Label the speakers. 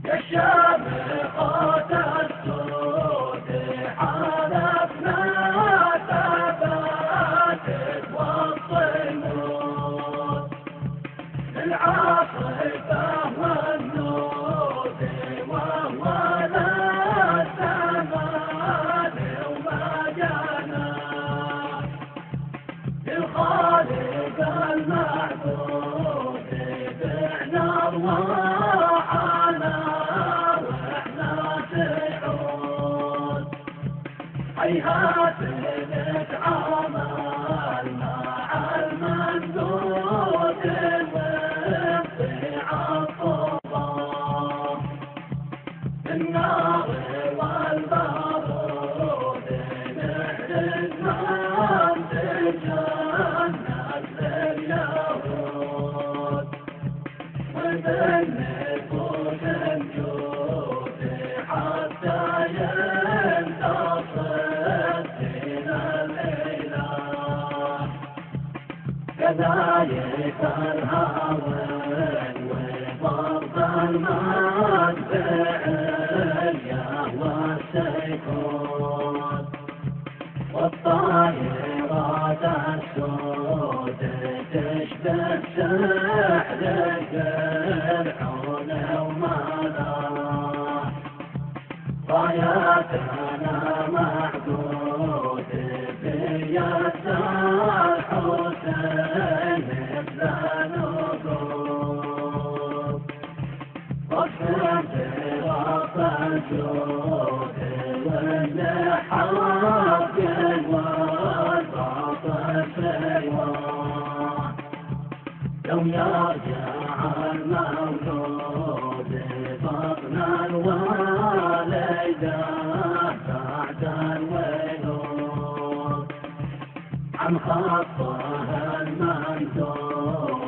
Speaker 1: يا شامخات السود حالفنا ثبات والصمود للعاصفة والنود وهو لا الزمان وما جانا للخالق المعبود بعنا أرواحنا وإحنا سعود هيهات نتعامل مع الممدود وانقطاع الطغى النار والبارود نحرق من تجنب لليهود وبالنفوس الجود حتى ينتصر دين الإله كذلك الهوان وضرب المدفعية والسيكون والطائرات السود تشبه سحر فرعون وملاه راياتنا معدود بيد الحسين مثل نقود واكثر برق الجود والحق والباطل سواه لو يرجع المولود بطن الوالدة بعد الولود عن خطها الممدود